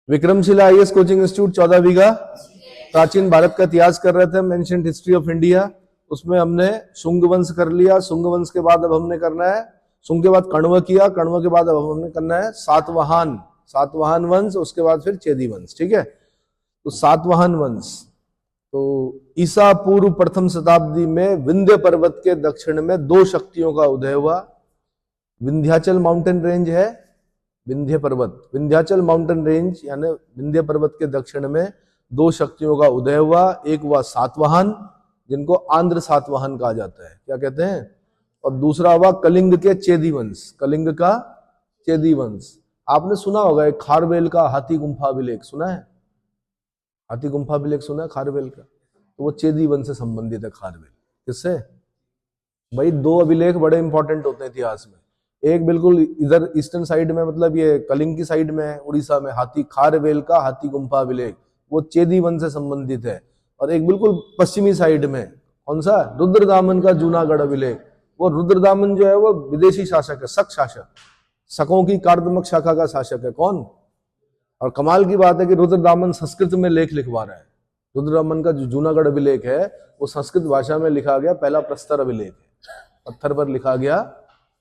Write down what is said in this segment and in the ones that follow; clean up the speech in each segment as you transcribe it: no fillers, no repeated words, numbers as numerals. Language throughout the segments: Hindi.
विक्रमशिला आईएएस कोचिंग इंस्टीट्यूट 14 बीघा प्राचीन भारत का इतिहास कर रहे थे हम, एंशिएंट हिस्ट्री ऑफ इंडिया। उसमें हमने शुंग वंश कर लिया। शुंग वंश के बाद अब हमने करना है, शुंग के बाद कण्व किया, कण्व के बाद अब हमने करना है सातवाहन, सातवाहन वंश, उसके बाद फिर चेदी वंश। ठीक है, तो सातवाहन वंश तो ईसा पूर्व प्रथम शताब्दी में विंध्य पर्वत के दक्षिण में दो शक्तियों का उदय हुआ। विंध्याचल माउंटेन रेंज है, विंध्य पर्वत, विंध्याचल माउंटेन रेंज यानी विंध्य पर्वत के दक्षिण में दो शक्तियों का उदय हुआ। एक हुआ सातवाहन, जिनको आंध्र सातवाहन कहा जाता है, क्या कहते हैं, और दूसरा हुआ कलिंग के चेदी वंश, कलिंग का चेदी वंश। आपने सुना होगा एक खारवेल का हाथी गुम्फा अभिलेख, सुना है, हाथी गुम्फा अभिलेख सुना है खारवेल का, तो वो चेदी वंश से संबंधित है। खारवेल किससे भाई, दो अभिलेख बड़े इंपॉर्टेंट होते हैं इतिहास में। एक बिल्कुल इधर ईस्टर्न साइड में, मतलब ये कलिंग की साइड में, उड़ीसा में, हाथी खारवेल का हाथी गुम्फा अभिलेख, वो चेदी वंश से संबंधित है। और एक बिल्कुल पश्चिमी साइड में कौन सा, रुद्रदामन का जूनागढ़ अभिलेख। वो रुद्रदामन जो है वो विदेशी शासक है, शक शासक, शकों की कार्दमक शाखा का शासक है। कौन, और कमाल की बात है कि रुद्रदामन संस्कृत में लेख लिखवा रहा है। रुद्रदामन का जो जूनागढ़ अभिलेख है वो संस्कृत भाषा में लिखा गया पहला प्रस्तर अभिलेख है, पत्थर पर लिखा गया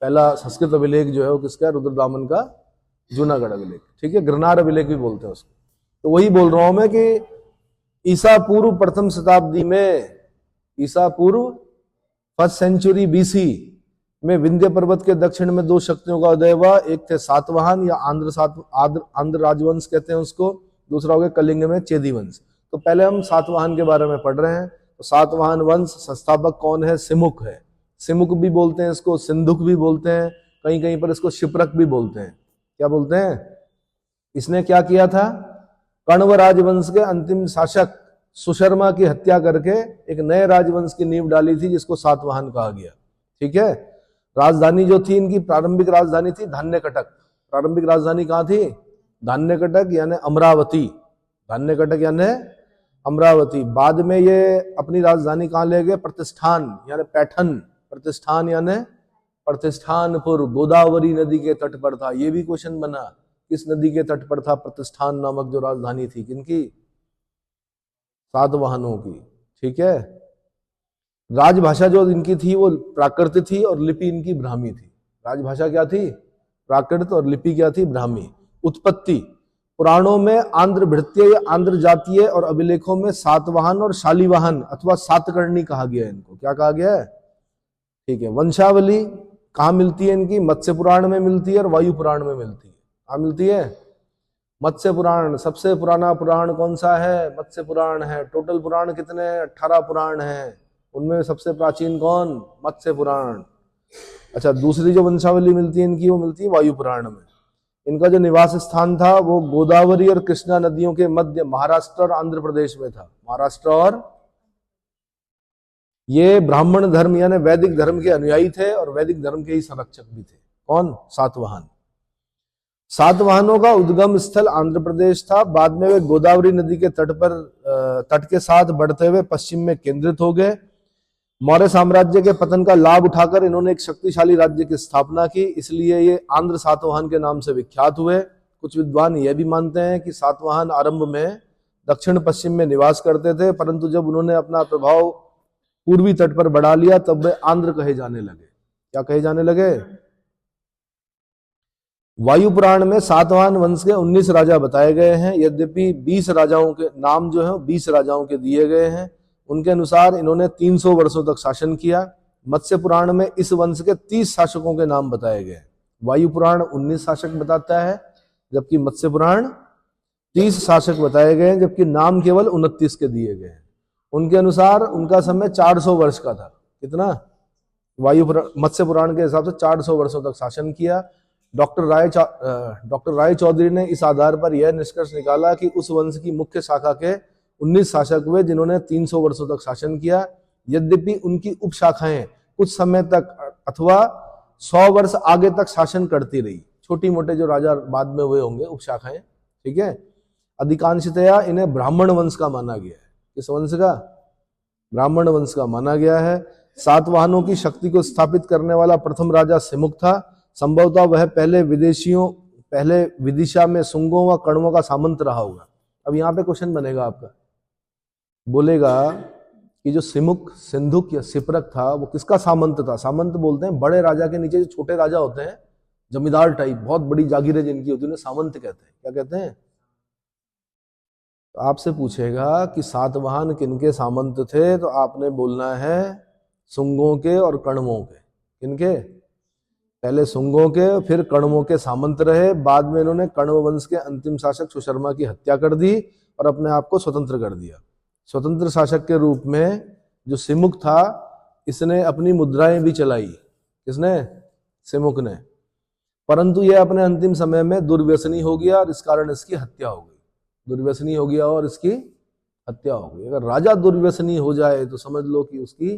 पहला संस्कृत अभिलेख जो है वो किसका, रुद्रदामन का जूनागढ़ अभिलेख। ठीक है, गिरनार अभिलेख भी बोलते हैं उसको। तो वही बोल रहा हूं मैं कि ईसा पूर्व प्रथम शताब्दी में, ईसा पूर्व फर्स्ट सेंचुरी बीसी में विंध्य पर्वत के दक्षिण में दो शक्तियों का उदय हुआ। एक थे सातवाहन या आंध्र राजवंश कहते हैं उसको, दूसरा हो गया कलिंग में चेदी वंश। तो पहले हम सातवाहन के बारे में पढ़ रहे हैं। तो सातवाहन वंश संस्थापक कौन है, सिमुक है। सिमुक भी बोलते हैं इसको, सिंधुक भी बोलते हैं, कहीं कहीं पर इसको शिप्रक भी बोलते हैं। क्या बोलते हैं, इसने क्या किया था, कण्व राजवंश के अंतिम शासक सुशर्मा की हत्या करके एक नए राजवंश की नींव डाली थी, जिसको सातवाहन कहा गया। ठीक है, राजधानी जो थी इनकी, प्रारंभिक राजधानी थी धान्यकटक। प्रारंभिक राजधानी कहाँ थी, धान्यकटक यानी अमरावती, धान्यकटक यानी अमरावती। बाद में ये अपनी राजधानी कहाँ ले गए, प्रतिष्ठान यानी पैठन, प्रतिष्ठान यानी प्रतिष्ठानपुर, गोदावरी नदी के तट पर था। ये भी क्वेश्चन बना, किस नदी के तट पर था प्रतिष्ठान नामक जो राजधानी थी, किनकी, सातवाहनों की। ठीक है, राजभाषा जो इनकी थी वो प्राकृत थी और लिपि इनकी ब्राह्मी थी। राजभाषा क्या थी, प्राकृत, और लिपि क्या थी, ब्राह्मी। उत्पत्ति, पुराणों में आंध्र भृत्य या आंध्र जातीय और अभिलेखों में सातवाहन और शालीवाहन अथवा सातकर्णी कहा गया है इनको। क्या कहा गया है, ठीक है। वंशावली कहाँ मिलती है इनकी, मत्स्य पुराण में मिलती है और वायु पुराण में मिलती है। कहाँ मिलती है, मत्स्य पुराण। सबसे पुराना पुराण कौन सा है, मत्स्य पुराण है। टोटल पुराण कितने हैं, 18 पुराण हैं, उनमें सबसे प्राचीन कौन, मत्स्य पुराण। अच्छा, दूसरी जो वंशावली मिलती है इनकी, वो मिलती है वायु पुराण में। इनका जो निवास स्थान था वो गोदावरी और कृष्णा नदियों के मध्य महाराष्ट्र और आंध्र प्रदेश में था। महाराष्ट्र, और ये ब्राह्मण धर्म यानी वैदिक धर्म के अनुयायी थे और वैदिक धर्म के ही संरक्षक भी थे। कौन, सातवाहन। सातवाहनों का उद्गम स्थल आंध्र प्रदेश था। बाद में वे गोदावरी नदी के तट के साथ बढ़ते हुए पश्चिम में केंद्रित हो गए। मौर्य साम्राज्य के पतन का लाभ उठाकर इन्होंने एक शक्तिशाली राज्य की स्थापना की, इसलिए ये आंध्र सातवाहन के नाम से विख्यात हुए। कुछ विद्वान यह भी मानते हैं कि सातवाहन आरंभ में दक्षिण पश्चिम में निवास करते थे, परंतु जब उन्होंने अपना प्रभाव पूर्वी तट पर बढ़ा लिया तब वे आंध्र कहे जाने लगे। क्या कहे जाने लगे, वायु पुराण में सातवाहन वंश के 19 राजा बताए गए हैं। यद्यपि 20 राजाओं के नाम जो है 20 राजाओं के दिए गए हैं। उनके अनुसार इन्होंने 300 वर्षों तक शासन किया। मत्स्य पुराण में इस वंश के 30 शासकों के नाम बताए गए। वायु पुराण 19 शासक बताता है, जबकि मत्स्य पुराण 30 शासक बताए गए हैं, जबकि नाम केवल 29 के दिए गए हैं। उनके अनुसार उनका समय 400 वर्ष का था। कितना, मत्स्य पुराण के हिसाब से 400 वर्षों तक शासन किया। डॉक्टर राय चौधरी ने इस आधार पर यह निष्कर्ष निकाला कि उस वंश की मुख्य शाखा के 19 शासक हुए जिन्होंने 300 वर्षों तक शासन किया। यद्यपि उनकी उपशाखाएं कुछ समय तक अथवा 100 वर्ष आगे तक शासन करती रही। छोटी मोटे जो राजा बाद में हुए होंगे उपशाखाएं, ठीक है। अधिकांशतया इन्हें ब्राह्मण वंश का माना गया है। किस वंश का, ब्राह्मण वंश का माना गया है। सातवाहनों की शक्ति को स्थापित करने वाला प्रथम राजा सिमुक था। संभवतः वह पहले विदेशियों पहले विदिशा में शुंगों व कण्वों का सामंत रहा होगा। अब यहाँ पे क्वेश्चन बनेगा आपका, बोलेगा कि जो सिमुक, सिंधुक या सिपरक था वो किसका सामंत था? सामंत बोलते हैं बड़े राजा के नीचे जो छोटे राजा होते हैं, जमींदार टाइप, बहुत बड़ी जागीरें जिनकी होती है, उन्हें सामंत कहते हैं। क्या कहते हैं? तो आपसे पूछेगा कि सातवाहन किनके सामंत थे, तो आपने बोलना है शुंगों के और कण्वों के। किनके? पहले शुंगों के, फिर कण्वों के सामंत रहे। बाद में इन्होंने कण्व वंश के अंतिम शासक सुशर्मा की हत्या कर दी और अपने आप को स्वतंत्र कर दिया। स्वतंत्र शासक के रूप में जो सिमुक था, इसने अपनी मुद्राएं भी चलाई। किसने? सिमुक ने। परंतु यह अपने अंतिम समय में दुर्व्यसनी हो गया और इस कारण इसकी हत्या हो गई। दुर्व्यसनी हो गया और इसकी हत्या हो गई। अगर राजा दुर्व्यसनी हो जाए तो समझ लो कि उसकी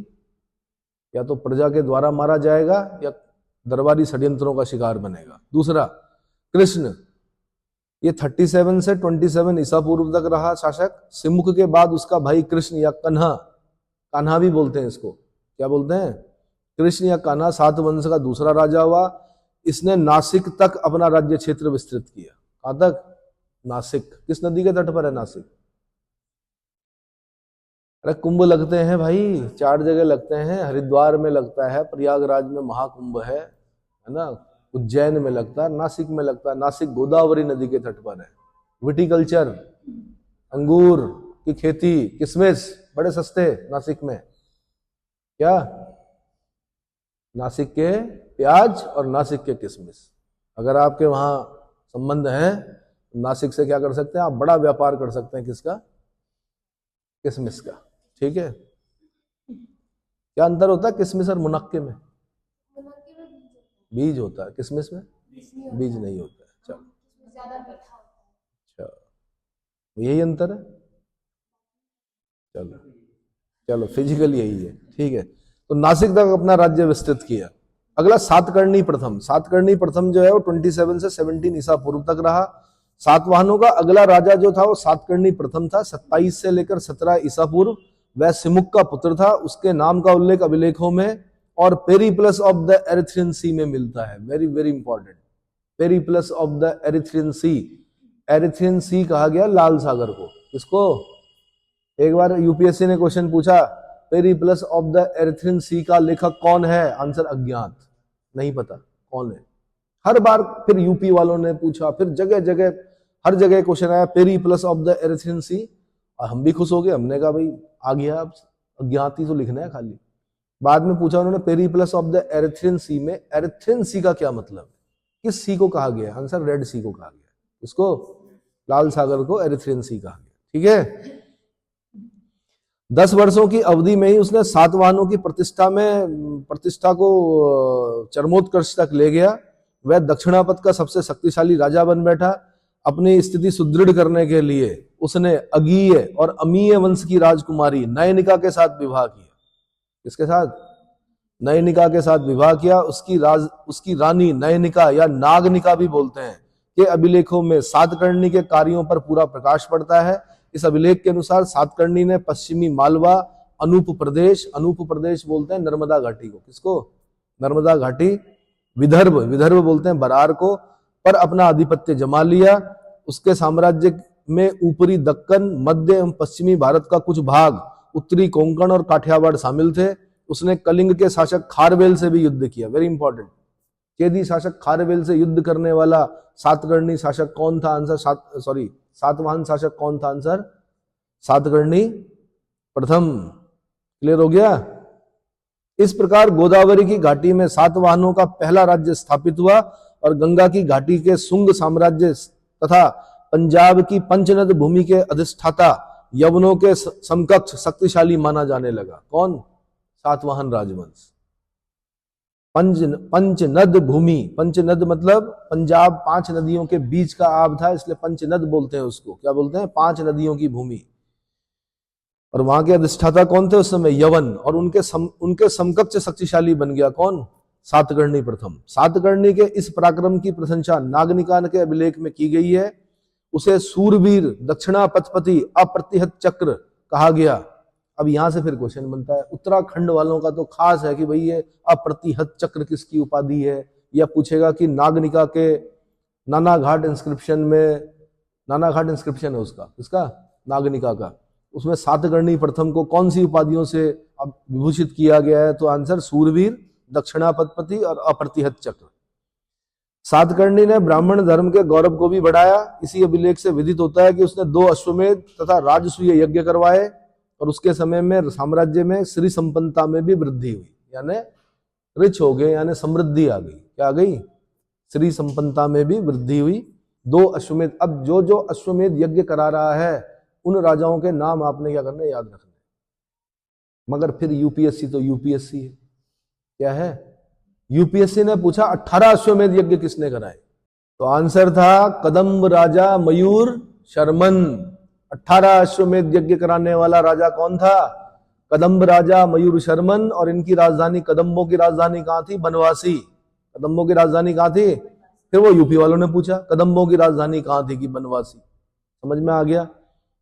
या तो प्रजा के द्वारा मारा जाएगा या दरबारी षड्यंत्रों का शिकार बनेगा। दूसरा, कृष्ण, ये 37 से 27 ईसा पूर्व तक रहा शासक। सिमुक के बाद उसका भाई कृष्ण या कन्हा, कान्हा भी बोलते हैं इसको, क्या बोलते हैं? कृष्ण या कान्हा सात वंश का दूसरा राजा हुआ। इसने नासिक तक अपना राज्य क्षेत्र विस्तृत किया। कहां तक? नासिक। किस नदी के तट पर है नासिक? अरे कुंभ लगते हैं भाई, 4 जगह लगते हैं। हरिद्वार में लगता है, प्रयागराज में महाकुंभ है ना, उज्जैन में लगता है, नासिक में लगता है। नासिक गोदावरी नदी के तट पर है। विटिकल्चर, अंगूर की खेती, किशमिश बड़े सस्ते नासिक में। क्या? नासिक के प्याज और नासिक के किशमिश। अगर आपके वहां संबंध है, नासिक से क्या कर सकते हैं आप? बड़ा व्यापार कर सकते हैं। किसका? किशमिश का। ठीक है। क्या अंतर होता है किशमिश और मुनक्के में? बीज होता है, किशमिश में बीज नहीं होता है। चलो, अच्छा, यही अंतर है। चलो चलो, फिजिकल यही है। ठीक है। तो नासिक तक अपना राज्य विस्तृत किया। अगला सातकर्णी प्रथम। सातकर्णी प्रथम जो है वो 27 से 17 ईसा पूर्व तक रहा। सातवाहनों का अगला राजा जो था वो सातकर्णी प्रथम था, 27 से लेकर 17 ईसा पूर्व। वह सिमुक का पुत्र था। उसके नाम का उल्लेख अभिलेखों में और Periplus of the Erythraean Sea में मिलता है। Very very important, Periplus of the Erythraean Sea. Erythraean Sea कहा गया लाल सागर को। किसको? एक बार यूपीएससी ने क्वेश्चन पूछा, Periplus of the Erythraean Sea का लेखक कौन है? आंसर अज्ञात, नहीं पता कौन है। हर बार फिर यूपी वालों ने पूछा, फिर जगह जगह हर जगह क्वेश्चन आया पेरिप्लस ऑफ द एरिथ्रियन सी, और हम भी खुश हो गए। हमने कहा भाई आ गया, अब अज्ञात ही तो लिखना है खाली। बाद में पूछा उन्होंने Periplus of the Erythraean Sea में एरिथ्रियन सी का क्या मतलब? किस सी को कहा गया? आंसर रेड सी को कहा गया। इसको लाल सागर को एरिथ्रियन सी कहा गया। ठीक है। 10 वर्षों की अवधि में ही उसने सातवाहनों की प्रतिष्ठा को चरमोत्कर्ष तक ले गया। वह दक्षिणापथ का सबसे शक्तिशाली राजा बन बैठा। अपनी स्थिति सुदृढ़ करने के लिए उसने अगीय और अमीय वंश की राजकुमारी नयनिका के साथ विवाह किया। किसके साथ? नयनिका के साथ विवाह किया। उसकी रानी नयनिका या नागनिका भी बोलते हैं के अभिलेखों में सातकर्णी के कार्यों पर पूरा प्रकाश पड़ता है। इस अभिलेख के अनुसार सातकर्णी ने पश्चिमी मालवा, अनूप प्रदेश बोलते हैं नर्मदा घाटी को। किसको? नर्मदा घाटी। विदर्भ बोलते हैं बरार को, पर अपना आधिपत्य जमा लिया। उसके साम्राज्य में ऊपरी दक्कन, मध्य एवं पश्चिमी भारत का कुछ भाग, उत्तरी कोंकण और काठियावाड़ शामिल थे। उसने कलिंग के शासक खारवेल से भी युद्ध किया। वेरी इंपॉर्टेंट, चेदी शासक खारवेल से युद्ध करने वाला सातकर्णी शासक कौन था? आंसर सातवाहन शासक कौन था? आंसर सातकर्णी प्रथम। क्लियर हो गया? इस प्रकार गोदावरी की घाटी में सातवाहनों का पहला राज्य स्थापित हुआ और गंगा की घाटी के शुंग साम्राज्य तथा पंजाब की पंचनद भूमि के अधिष्ठाता यवनों के समकक्ष शक्तिशाली माना जाने लगा। कौन? सातवाहन राजवंश। पंचनद भूमि, पंचनद मतलब पंजाब 5 नदियों के बीच का आब था, इसलिए पंचनद बोलते हैं उसको। क्या बोलते हैं? 5 नदियों की भूमि। और वहां के अधिष्ठाता कौन थे उस समय? यवन। और उनके समकक्ष शक्तिशाली बन गया कौन? सातकर्णी प्रथम। सातकर्णी के इस पराक्रम की प्रशंसा नागनिका के अभिलेख में की गई है। उसे सूरवीर, दक्षिणापथपति, अप्रतिहत चक्र कहा गया। अब यहां से फिर क्वेश्चन बनता है, उत्तराखंड वालों का तो खास है कि भाई ये अप्रतिहत चक्र किसकी उपाधि है, या पूछेगा कि नागनिका के नानाघाट इंस्क्रिप्शन में, नानाघाट इंस्क्रिप्शन है उसका, किसका? नागनिका का। उसमें सातकर्णी प्रथम को कौन सी उपाधियों से अब विभूषित किया गया है? तो आंसर सूरवीर, दक्षिणापतिपति और अप्रतिहत चक्र। सातकर्णी ने ब्राह्मण धर्म के गौरव को भी बढ़ाया। इसी अभिलेख से विदित होता है कि उसने 2 अश्वमेध तथा राजसूय यज्ञ करवाए और उसके समय में साम्राज्य में श्री संपन्नता में भी वृद्धि हुई, यानी रिच हो गए, यानी समृद्धि आ गई। क्या आ गई? श्री संपन्नता में भी वृद्धि हुई। 2 अश्वमेध। अब जो जो अश्वमेध यज्ञ करा रहा है उन राजाओं के नाम आपने क्या करना है? याद रखना है। मगर फिर यूपीएससी तो यूपीएससी है। क्या है? यूपीएससी ने पूछा 18 अश्वमेध यज्ञ किसने कराए? तो आंसर था कदम्ब राजा मयूर शर्मन। 18 अश्वमेध यज्ञ कराने वाला राजा कौन था? कदम्ब राजा मयूर शर्मन। और इनकी राजधानी, कदम्बों की राजधानी कहां थी? बनवासी। कदम्बों की राजधानी कहां थी? फिर वो यूपी वालों ने पूछा कदम्बों की राजधानी कहां थी? कि बनवासी। समझ में आ गया?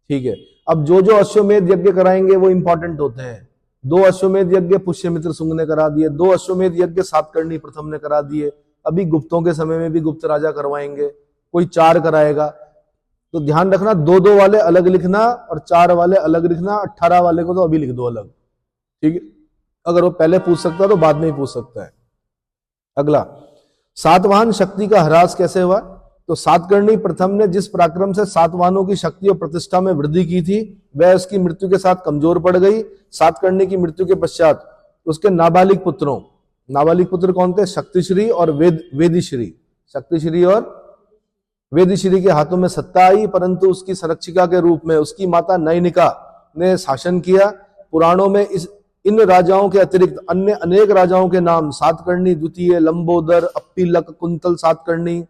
ठीक है। अब जो जो अश्वमेध यज्ञ कराएंगे वो इंपॉर्टेंट होते हैं। 2 अश्वमेध यज्ञ पुष्यमित्र शुंग ने करा दिए, 2 अश्वमेध यज्ञ सातकर्णी प्रथम ने करा दिए। अभी गुप्तों के समय में भी गुप्त राजा करवाएंगे, कोई 4 कराएगा। तो ध्यान रखना, 2-2 वाले अलग लिखना और 4 वाले अलग लिखना। 18 वाले को तो अभी लिख दो अलग, ठीक है? अगर वो पहले पूछ सकता है तो बाद में ही पूछ सकता है। अगला, सातवाहन शक्ति का ह्रास कैसे हुआ? तो सातकर्णी प्रथम ने जिस पराक्रम से सातवाहनों की शक्ति और प्रतिष्ठा में वृद्धि की थी वह उसकी मृत्यु के साथ कमजोर पड़ गई। सातकर्णी की मृत्यु के पश्चात उसके नाबालिग पुत्रों, नाबालिग पुत्र कौन थे? शक्तिश्री और वेदिश्री। शक्तिश्री और वेदिश्री के हाथों में सत्ता आई, परंतु उसकी संरक्षिका के रूप में उसकी माता नयनिका ने शासन किया। पुराणों में इन राजाओं के अतिरिक्त अन्य अनेक राजाओं के नाम सातकर्णी द्वितीय, लंबोदर, अप्पीलक, कुंतल सातकर्णी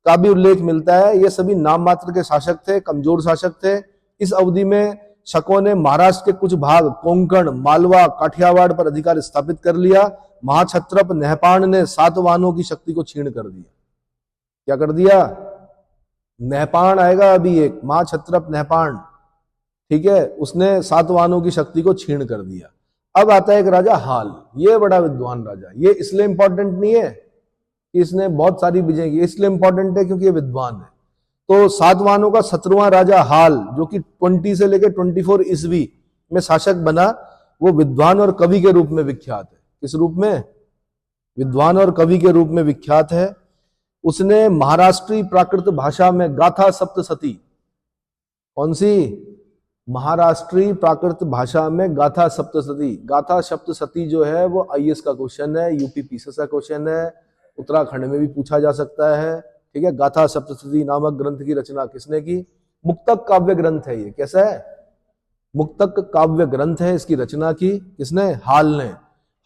का भी उल्लेख मिलता है। ये सभी नाम मात्र के शासक थे, कमजोर शासक थे। इस अवधि में शकों ने महाराष्ट्र के कुछ भाग, कोंकण, मालवा, काठियावाड़ पर अधिकार स्थापित कर लिया। महाक्षत्रप नहपाण ने सातवाहनों की शक्ति को छीण कर दिया। क्या कर दिया? नहपाण आएगा अभी एक, महाक्षत्रप नहपाण, ठीक है, उसने सातवाहनों की शक्ति को छीण कर दिया। अब आता है एक राजा हाल। ये बड़ा विद्वान राजा। ये इसलिए इंपॉर्टेंट नहीं है कि इसने बहुत सारी विजय की, इसलिए इंपॉर्टेंट है क्योंकि ये विद्वान है। तो सातवाहनों का 17वां राजा हाल, जो कि 20 से लेकर 24 ईस्वी में शासक बना, वो विद्वान और कवि के रूप में विख्यात है। किस रूप में? विद्वान और कवि के रूप में विख्यात है। उसने महाराष्ट्री प्राकृत भाषा में गाथा सप्तशती, कौन सी? महाराष्ट्री प्राकृत भाषा में गाथा सप्तशती। गाथा सप्तशती जो है वो आईएएस का क्वेश्चन है, यूपी पीसीएस का क्वेश्चन है, उत्तराखंड में भी पूछा जा सकता है, ठीक है। गाथा सप्तशती नामक ग्रंथ की रचना किसने की? मुक्तक काव्य ग्रंथ है ये। कैसा है? मुक्तक काव्य ग्रंथ है। इसकी रचना की किसने? हाल ने।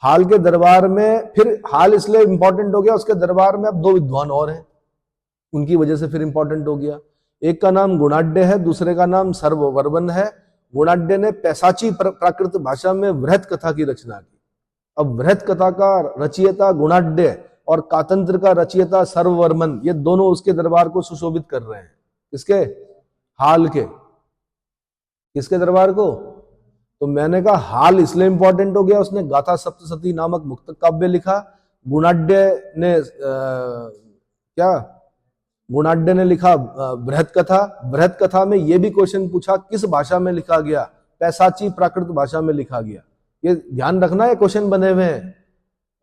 हाल के दरबार में, फिर हाल इसलिए इंपॉर्टेंट हो गया, उसके दरबार में अब 2 विद्वान और हैं, उनकी वजह से फिर इंपॉर्टेंट हो गया। एक का नाम गुणाढ्य है, दूसरे का नाम सर्ववर्मन है। गुणाढ्य ने पैसाची प्राकृत भाषा में वृहत कथा की रचना की। अब वृहत कथा का रचयिता गुणाढ्य और कातंत्र का रचयिता सर्ववर्मन, ये दोनों उसके दरबार को सुशोभित कर रहे हैं। किसके? हाल के। किसके दरबार को? तो मैंने कहा हाल इसलिए इंपॉर्टेंट हो गया, उसने गाथा सप्तशती नामक मुक्तक काव्य लिखा। गुणाढ्य ने गुणाढ्य ने लिखा बृहत कथा। बृहत कथा में यह भी क्वेश्चन पूछा किस भाषा में लिखा गया? पैसाची प्राकृत भाषा में लिखा गया। ये ध्यान रखना, है क्वेश्चन बने हुए हैं,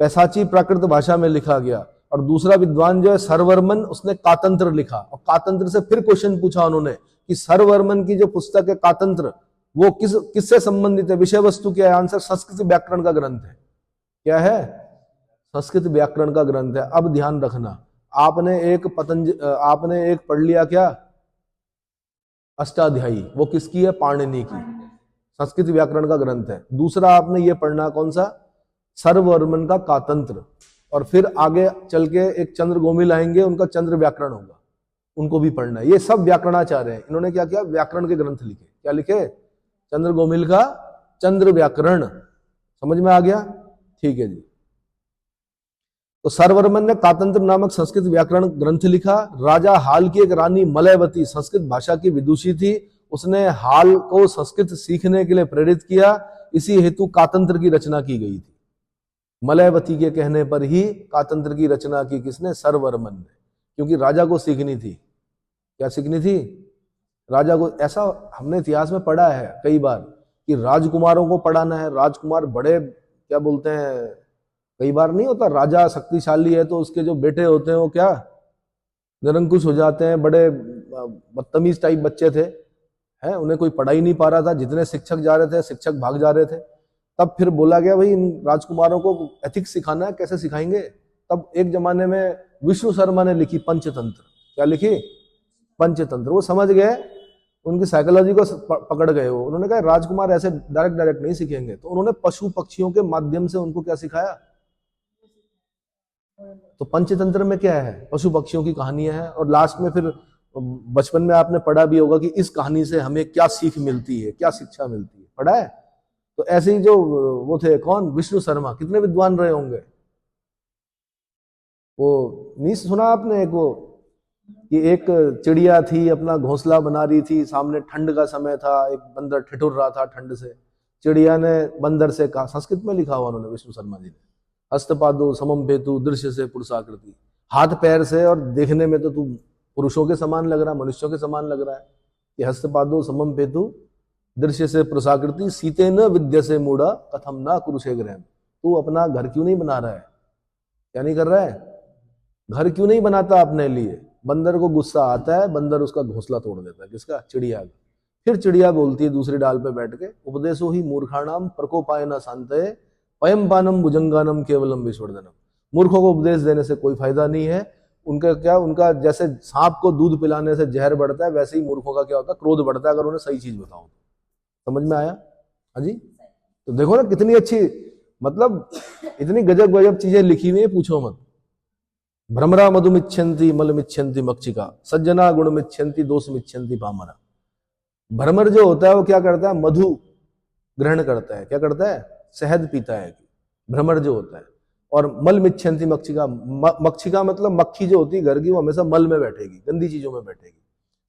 पैसाची प्राकृत भाषा में लिखा गया। और दूसरा विद्वान जो है सर्ववर्मन, उसने कातंत्र लिखा, और कातंत्र से फिर क्वेश्चन पूछा उन्होंने कि सर्ववर्मन की जो पुस्तक है कातंत्र, वो किससे संबंधित है? विषय वस्तु क्या है? आंसर संस्कृत व्याकरण का ग्रंथ है। क्या है? संस्कृत व्याकरण का ग्रंथ है। अब ध्यान रखना, आपने एक पढ़ लिया क्या? अष्टाध्यायी, वो किसकी है? पाणिनि की, संस्कृत व्याकरण का ग्रंथ है। दूसरा आपने ये पढ़ना कौन सा? सर्ववर्मन का कातंत्र। और फिर आगे चल के एक चंद्र गोमिल आएंगे, उनका चंद्र व्याकरण होगा, उनको भी पढ़ना है। ये सब व्याकरणाचार्य हैं। इन्होंने क्या किया? व्याकरण के ग्रंथ लिखे। क्या लिखे? चंद्र गोमिल का चंद्र व्याकरण। समझ में आ गया? ठीक है जी। तो सर्ववर्मन ने कातंत्र नामक संस्कृत व्याकरण ग्रंथ लिखा। राजा हाल की एक रानी मलयवती संस्कृत भाषा की विदुषी थी। उसने हाल को संस्कृत सीखने के लिए प्रेरित किया। इसी हेतु कातंत्र की रचना की गई थी। मलयवती के कहने पर ही कातंत्र की रचना की किसने? सर्ववर्मन ने। क्योंकि राजा को सीखनी थी। क्या सीखनी थी? राजा को। ऐसा हमने इतिहास में पढ़ा है कई बार कि राजकुमारों को पढ़ाना है। राजकुमार बड़े क्या बोलते हैं, कई बार नहीं होता राजा शक्तिशाली है तो उसके जो बेटे होते हैं वो क्या निरंकुश हो जाते हैं, बड़े बदतमीज टाइप बच्चे थे, हैं, उन्हें कोई पढ़ा ही नहीं पा रहा था। जितने शिक्षक जा रहे थे शिक्षक भाग जा रहे थे। तब फिर बोला गया भाई इन राजकुमारों को एथिक्स सिखाना है, कैसे सिखाएंगे? तब एक जमाने में विष्णु शर्मा ने लिखी पंचतंत्र। क्या लिखी? पंचतंत्र। वो समझ गए, उनकी साइकोलॉजी को पकड़ गए वो। उन्होंने कहा राजकुमार ऐसे डायरेक्ट नहीं सीखेंगे, तो उन्होंने पशु पक्षियों के माध्यम से उनको क्या सिखाया? तो पंचतंत्र में क्या है? पशु पक्षियों की कहानियां हैं। और लास्ट में फिर बचपन में आपने पढ़ा भी होगा कि इस कहानी से हमें क्या सीख मिलती है, क्या शिक्षा मिलती है, पढ़ा है? तो ऐसे ही जो वो थे कौन, विष्णु शर्मा, कितने विद्वान रहे होंगे वो। नहीं सुना आपने एक वो कि एक चिड़िया थी अपना घोंसला बना रही थी, सामने ठंड का समय था, एक बंदर ठिठुर रहा था ठंड से। चिड़िया ने बंदर से कहा, संस्कृत में लिखा हुआ उन्होंने विष्णु शर्मा जी ने, हस्तपादो समम पेतु दृश्य से पुरुषाकृति, हाथ पैर से और देखने में तो तू पुरुषों के समान लग रहा है, मनुष्यों के समान लग रहा है। कि हस्तपादो समम पेतु दृश्य से पुरुषाकृति सीते न विद्य से मूढ़ा कथम ना कुरुषे ग्रह। तू अपना घर क्यों नहीं बना रहा है? क्या नहीं कर रहा है? घर क्यों नहीं बनाता अपने लिए? बंदर को गुस्सा आता है, बंदर उसका घोंसला तोड़ देता है। किसका? चिड़िया का। फिर चिड़िया बोलती है दूसरी डाल पे बैठ के, उपदेशो ही मूर्खाणाम प्रकोपाय न शांतये पयम पानम भुजंगानम केवलम विश्वर्धनम। मूर्खों को उपदेश देने से कोई फायदा नहीं है। उनका क्या, उनका जैसे सांप को दूध पिलाने से जहर बढ़ता है, वैसे ही मूर्खों का क्या होता है, क्रोध बढ़ता है अगर उन्हें सही चीज बताओ। समझ में आया? हाँ जी। तो देखो ना कितनी अच्छी, मतलब इतनी गजब गजब चीजें लिखी हुई है, पूछो मत। भ्रमरा मधुमिच्छन्ति मलमिच्छन्ति मक्षिका सज्जना गुणमिच्छन्ति दोषमिच्छन्ति पामरा। भ्रमर जो होता है वो क्या करता है? मधु ग्रहण करता है। क्या करता है? शहद पीता है भ्रमर जो होता है। और मल मिच्छन्ति मक्षिका, मक्षिका मतलब मक्खी जो होती है घर की, वो हमेशा मल में बैठेगी, गंदी चीजों में बैठेगी।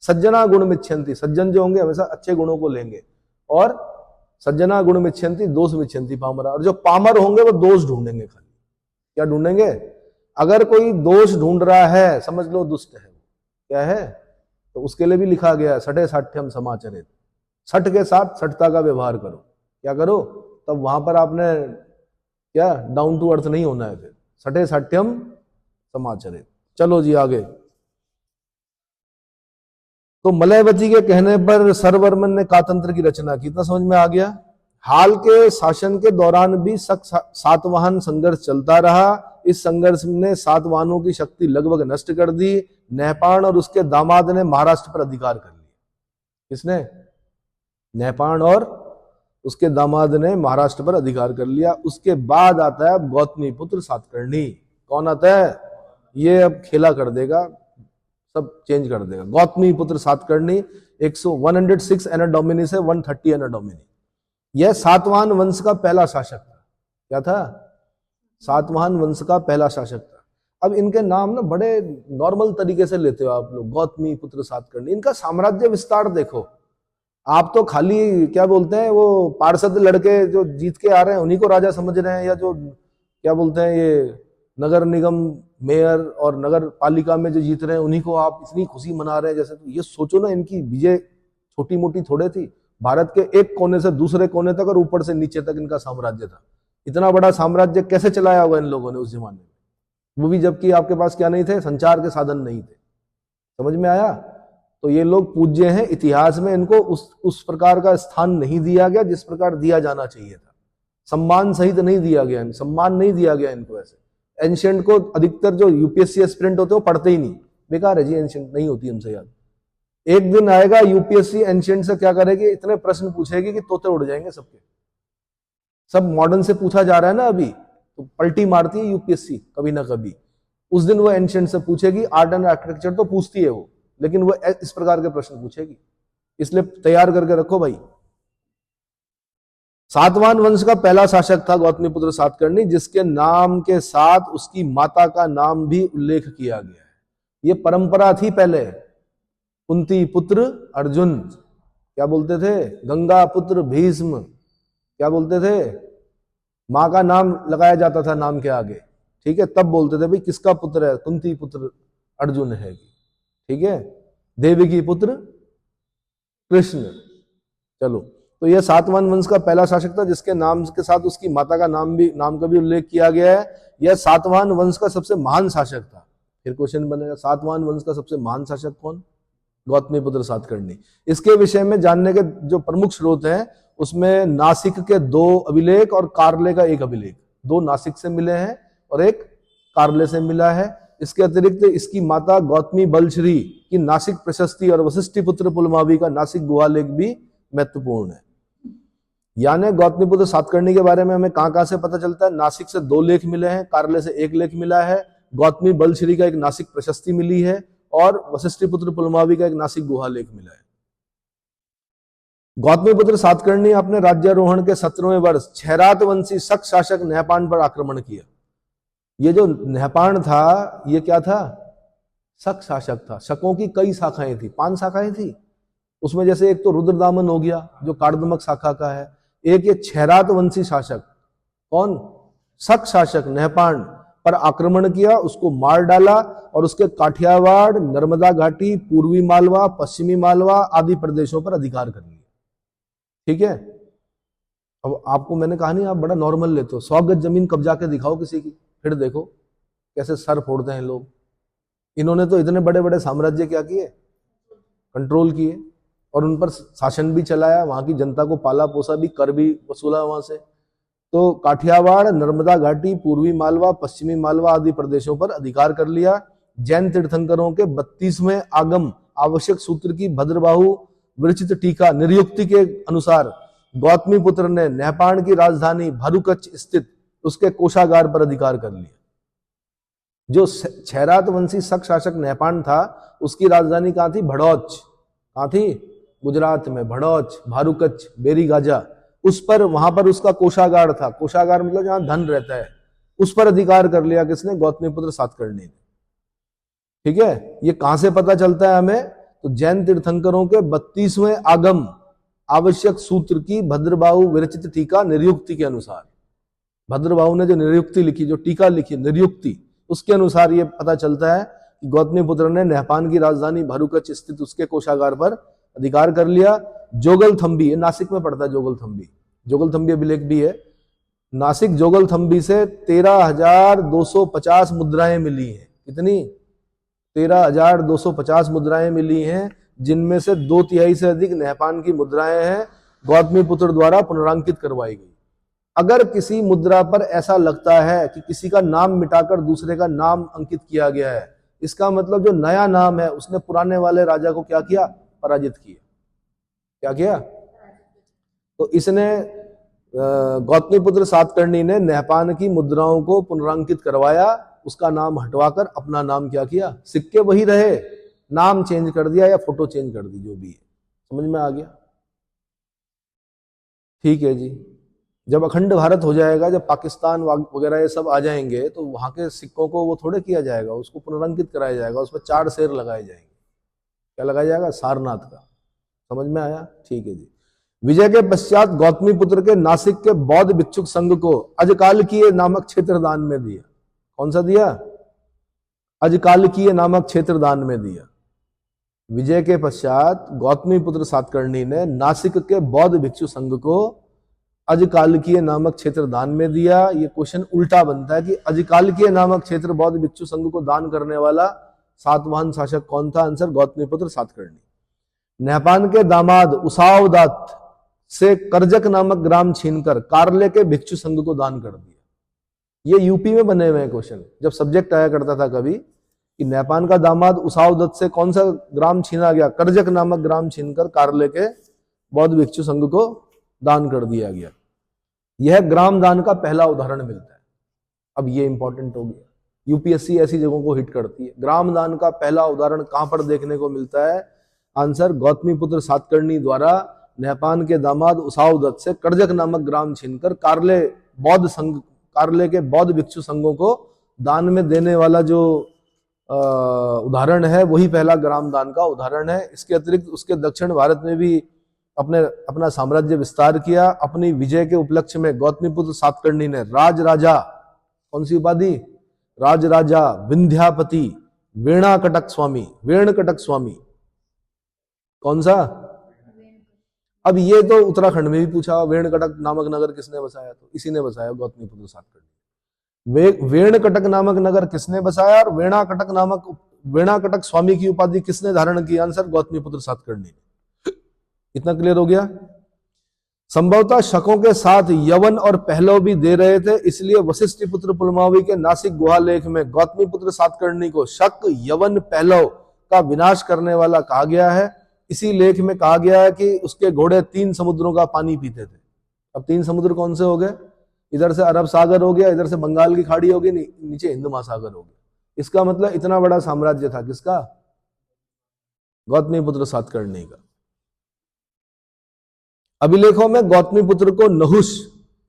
सज्जना गुण मिच्छन्ति, सज्जन जो होंगे हमेशा अच्छे गुणों को लेंगे। और सज्जना गुण मिच्छन्ति दोष मिच्छन्ति पामरा। और जो पामर होंगे वो दोष ढूंढेंगे खाली। क्या ढूंढेंगे? अगर कोई दोष ढूंढ रहा है समझ लो दुष्ट है। क्या है? तो उसके लिए भी लिखा गया है सठे साठ्यम समाचरित। सठ के साथ सठता का व्यवहार करो। क्या करो? तब वहां पर आपने क्या डाउन टू अर्थ नहीं होना है। फिर सठे साठ्यम समाचरित। चलो जी आगे। तो मलयवती के कहने पर सरवर्मन ने कातंत्र की रचना की। इतना समझ में आ गया। हाल के शासन के दौरान भी सातवाहन संघर्ष चलता रहा। इस संघर्ष ने सातवाहनों की शक्ति लगभग नष्ट कर दी। नहपाण और उसके दामाद ने महाराष्ट्र पर अधिकार कर लिया। किसने? नहपाण और उसके दामाद ने महाराष्ट्र पर अधिकार कर लिया। उसके बाद आता है गौतमी पुत्र सातकर्णी। कौन आता है? ये अब खेला कर देगा, सब चेंज कर देगा। गौतमी पुत्र सातकर्णी 106 एना डोमिनी से 130 एना डोमिनी। यह सातवाहन वंश का पहला शासक था। क्या था? सातवाहन वंश का पहला शासक था। अब इनके नाम ना बड़े नॉर्मल तरीके से लेते हो आप लोग, गौतमी पुत्र सातकर्णी। इनका साम्राज्य विस्तार देखो। आप तो खाली क्या बोलते हैं, वो पार्षद लड़के जो जीत के आ रहे हैं उन्हीं को राजा समझ रहे हैं, या जो क्या बोलते हैं ये नगर निगम मेयर और नगर पालिका में जो जीत रहे हैं उन्हीं को आप इतनी खुशी मना रहे हैं जैसे। तो ये सोचो ना, इनकी विजय छोटी मोटी थोड़े थी। भारत के एक कोने से दूसरे कोने तक और ऊपर से नीचे तक इनका साम्राज्य था। इतना बड़ा साम्राज्य कैसे चलाया होगा इन लोगों ने उस जमाने में, वो भी जबकि आपके पास क्या नहीं थे, संचार के साधन नहीं थे। समझ में आया? तो ये लोग पूज्य हैं। इतिहास में इनको उस प्रकार का स्थान नहीं दिया गया जिस प्रकार दिया जाना चाहिए था। सम्मान सहित नहीं दिया गया, सम्मान नहीं दिया गया इनको। ऐसे एंशिएंट को अधिकतर जो यूपीएससी एस्पिरेंट होते हैं वो पढ़ते ही नहीं, बेकार है जी, एंशिएंट नहीं होती हमसे याद। एक दिन आएगा यूपीएससी एंशिएंट से क्या करेगी, इतने प्रश्न पूछेगी कि तोते उड़ जाएंगे सबके। सब मॉडर्न से पूछा जा रहा है ना अभी, तो पलटी मारती है यूपीएससी कभी ना कभी। उस दिन वो एंशिएंट से पूछेगी, आर्ट एंड आर्किटेक्चर तो पूछती है वो, लेकिन वो इस प्रकार के प्रश्न पूछेगी। इसलिए तैयार करके रखो भाई। सातवाहन वंश का पहला शासक था गौतमी पुत्र सातकर्णी, जिसके नाम के साथ उसकी माता का नाम भी उल्लेख किया गया है। ये परंपरा थी पहले। कुंती पुत्र अर्जुन क्या बोलते थे, गंगा पुत्र भीष्म क्या बोलते थे, माँ का नाम लगाया जाता था नाम के आगे, ठीक है, तब बोलते थे भाई किसका पुत्र है, कुंती पुत्र अर्जुन है। ठीक है, देवकी पुत्र कृष्ण। चलो, तो यह सातवाहन वंश का पहला शासक था, जिसके नाम के साथ उसकी माता का नाम का भी उल्लेख किया गया है। यह सातवाहन वंश का सबसे महान शासक था। फिर क्वेश्चन बनेगा, सातवाहन वंश का सबसे महान शासक कौन? गौतमीपुत्र सातकर्णी। इसके विषय में जानने के जो प्रमुख स्रोत हैं, उसमें नासिक के 2 अभिलेख और कार्ले का 1 अभिलेख, 2 नासिक से मिले हैं और 1 कार्ले से मिला है। इसके अतिरिक्त इसकी माता गौतमी बलश्री की नासिक प्रशस्ति और वशिष्ठी पुत्र पुलमावी का नासिक गुहालेख भी महत्वपूर्ण है। यानी गौतमीपुत्र सातकर्णी के बारे में हमें कहां से पता चलता है? नासिक से 2 लेख मिले हैं, कार्ले से 1 लेख मिला है, गौतमी बलश्री का एक नासिक प्रशस्ति मिली है और वशिष्ठी पुत्र पुलमावी का एक नासिक गुहालेख मिला है। गौतमीपुत्र सातकर्णी अपने राज्यारोहण के 17वें वर्ष क्षैरात वंशी शक शासक नहपान पर आक्रमण किया। ये जो नहपान था, ये क्या था? शक शासक था। शकों की कई शाखाएं थी, 5 शाखाएं थी उसमें। जैसे एक तो रुद्रदामन हो गया जो कार्दमक शाखा का है, एक ये क्षैरात वंशी शासक, कौन? शक शासक नहपान पर आक्रमण किया, उसको मार डाला और उसके काठियावाड़, नर्मदा घाटी, पूर्वी मालवा, पश्चिमी मालवा आदि प्रदेशों पर अधिकार कर लिया। ठीक है, अब आपको मैंने कहा नहीं, आप बड़ा नॉर्मल लेते हो। 100 गज जमीन कब्जा के दिखाओ किसी की, फिर देखो कैसे सर फोड़ते हैं लोग। इन्होंने तो इतने बड़े बड़े साम्राज्य क्या किए? कंट्रोल किए और उन पर शासन भी चलाया, वहां की जनता को पाला पोसा भी, कर भी वसूला वहां से। तो काठियावाड़, नर्मदा घाटी, पूर्वी मालवा, पश्चिमी मालवा आदि प्रदेशों पर अधिकार कर लिया। जैन तीर्थंकरों के 32वें आगम आवश्यक सूत्र की भद्रबाहु विरचित टीका निर्युक्ति के अनुसार गौतमीपुत्र ने नहपान की राजधानी भारुकच्छ स्थित उसके कोषागार पर अधिकार कर लिया। जो क्षैरात वंशी शक शासक नहपान था, उसकी राजधानी कहां थी? भड़ौच। कहां थी? गुजरात में भड़ौच, भारुकच्छ, बेरीगाजा, उस पर, वहां पर उसका कोषागार था। कोषागार मतलब जहां धन रहता है, उस पर अधिकार कर लिया किसने? गौतमीपुत्र सातकर्णी ने। ठीक है, ये कहां से पता चलता है हमें? तो जैन तीर्थंकरों के 32वें आगम आवश्यक सूत्र की भद्रबाहु विरचित टीका निर्युक्ति के अनुसार, भद्रबाहु ने जो निर्युक्ति लिखी, जो टीका लिखी निर्युक्ति, उसके अनुसार ये पता चलता है कि गौतमीपुत्र ने नहपान की राजधानी भारुकच्छ स्थित उसके कोषागार पर अधिकार कर लिया। जोगलथंबी, नासिक में पड़ता है जोगलथंबी, जोगलथंबी अभिलेख भी है। नासिक जोगलथंबी से 13,250 मुद्राएं मिली हैं। कितनी? 13,250 मुद्राएं मिली हैं, जिनमें से 2/3 से अधिक नहपान की मुद्राएं हैं, गौतमीपुत्र द्वारा पुनरांकित करवाई गई। अगर किसी मुद्रा पर ऐसा लगता है कि किसी का नाम मिटाकर दूसरे का नाम अंकित किया गया है, इसका मतलब जो नया नाम है उसने पुराने वाले राजा को क्या किया? पराजित किया। क्या किया? तो इसने गौतमीपुत्र सातकर्णी ने नहपान की मुद्राओं को पुनरांकित करवाया, उसका नाम हटवाकर अपना नाम क्या किया? सिक्के वही रहे, नाम चेंज कर दिया या फोटो चेंज कर दी, जो भी है। समझ में आ गया? ठीक है जी। जब अखंड भारत हो जाएगा, जब पाकिस्तान वगैरह ये सब आ जाएंगे, तो वहां के सिक्कों को वो थोड़े किया जाएगा, उसको पुनरांकित कराया जाएगा, उसमें 4 शेर लगाए जाएंगे। क्या लगाया जाएगा? सारनाथ का। समझ में आया? ठीक है जी। विजय के पश्चात गौतमीपुत्र के नासिक के बौद्ध भिक्षुक संघ को अजकालकीय नामक क्षेत्र दान में दिया। कौन सा दिया? अजकालकीय नामक क्षेत्र दान में दिया। विजय के पश्चात गौतमीपुत्र सातकर्णी ने नासिक के बौद्ध भिक्षु संघ को अजकालकीय नामक क्षेत्र दान में दिया। ये क्वेश्चन उल्टा बनता है कि अजकालकीय नामक क्षेत्र बौद्ध भिक्षु संघ को दान करने वाला सातवाहन शासक कौन था? आंसर गौतमीपुत्र सातकर्णी। नहपान के दामाद उसावदात से करजक नामक ग्राम छीनकर कार्ले के भिक्षु संघ को दान कर दिया। ये यूपी में बने हुए हैं क्वेश्चन, जब सब्जेक्ट आया करता था कभी कि नहपान का दामाद उसावदत्त से कौन सा ग्राम छीना गया? करजक नामक ग्राम छीनकर कार्ले के बौद्ध भिक्षु संघ को दान कर दिया गया। यह ग्राम दान का पहला उदाहरण मिलता है। अब ये इंपॉर्टेंट हो गया, यूपीएससी ऐसी जगहों को हिट करती है। ग्राम दान का पहला उदाहरण कहां पर देखने को मिलता है? आंसर गौतमीपुत्र सातकर्णी द्वारा नहपान के दामाद उसावदत्त से करजक नामक ग्राम छीनकर कार्ले के बौद्ध भिक्षु संघों को दान में देने वाला जो उदाहरण है, वही पहला ग्राम दान का उदाहरण है। इसके अतिरिक्त उसके दक्षिण भारत में भी अपना साम्राज्य विस्तार किया। अपनी विजय के उपलक्ष्य में गौतमीपुत्र सातकर्णी ने राज राजा, कौन सी उपाधि? राज राजा, विंध्यापति, वेणाकटक स्वामी, वेणकटक स्वामी कौन सा? अब ये तो उत्तराखंड में भी पूछा, वेणकटक नामक नगर किसने बसाया? तो इसी ने बसाया, गौतमीपुत्र सातकर्णी। वेणकटक नामक नगर किसने बसाया और वेणाकटक स्वामी की उपाधि किसने धारण की? आंसर गौतमीपुत्र सातकर्णी। इतना क्लियर हो गया? संभवतः शकों के साथ यवन और पहलव भी दे रहे थे, इसलिए वशिष्ठ पुत्र पुलमावी के नासिक गुहा लेख में गौतमीपुत्र सातकर्णी को शक, यवन, पहलव का विनाश करने वाला कहा गया है। इसी लेख में कहा गया है कि उसके घोड़े 3 समुद्रों का पानी पीते थे। अब 3 समुद्र कौन से हो गए? इधर से अरब सागर हो गया, इधर से बंगाल की खाड़ी होगी, नीचे हिंद महासागर हो गया। इसका मतलब इतना बड़ा साम्राज्य था किसका? गौतमीपुत्र सातकर्णी का। अभिलेखों में गौतमीपुत्र को नहुष,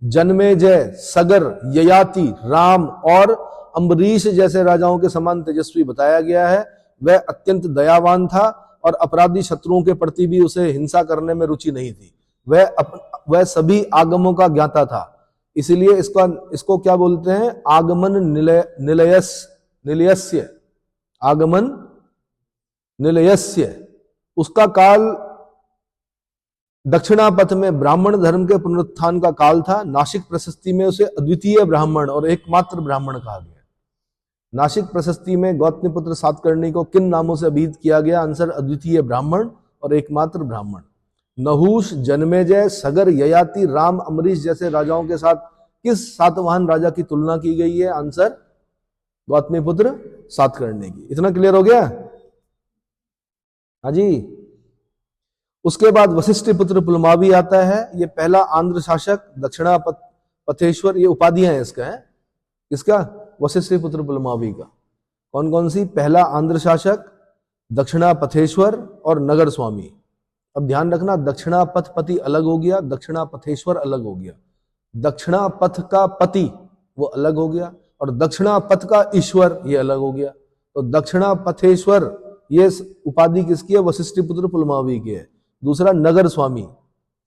जन्मेजय, सगर, ययाति, राम और अम्बरीश जैसे राजाओं के समान तेजस्वी बताया गया है। वह अत्यंत दयावान था और अपराधी शत्रुओं के प्रति भी उसे हिंसा करने में रुचि नहीं थी। वह सभी आगमों का ज्ञाता था, इसीलिए इसको क्या बोलते हैं? आगमन निलयस्य, आगमन निलयस्य। उसका काल दक्षिणापथ में ब्राह्मण धर्म के पुनरुत्थान का काल था। नासिक प्रशस्ति में उसे अद्वितीय ब्राह्मण और एकमात्र ब्राह्मण कहा गया। नासिक प्रशस्ति में गौतमीपुत्र सातकर्णी को किन नामों से अभिहित किया गया? आंसर अद्वितीय ब्राह्मण और एकमात्र ब्राह्मण। नहुष, जन्मेजय, सगर, ययाति, राम, अम्बरीश जैसे राजाओं के साथ किस सातवाहन राजा की तुलना की गई है? आंसर गौतमीपुत्र सातकर्णी की। इतना क्लियर हो गया? हाँ जी। उसके बाद वशिष्ठ पुत्र पुलमावी आता है। ये पहला आंध्र शासक, दक्षिणापथेश्वर, ये उपाधियां हैं इसका, है किसका? वशिष्ठ पुत्र पुलमावी का। कौन कौन सी? पहला आंध्र शासक, दक्षिणापथेश्वर और नगर स्वामी। अब ध्यान रखना, दक्षिणापथपति अलग हो गया, दक्षिणापथेश्वर अलग हो गया। दक्षिणापथ का पति वो अलग हो गया और दक्षिणापथ का ईश्वर ये अलग हो गया। तो दक्षिणापथेश्वर ये उपाधि किसकी है? वशिष्ठ पुत्र पुलमावी की है। दूसरा नगर स्वामी,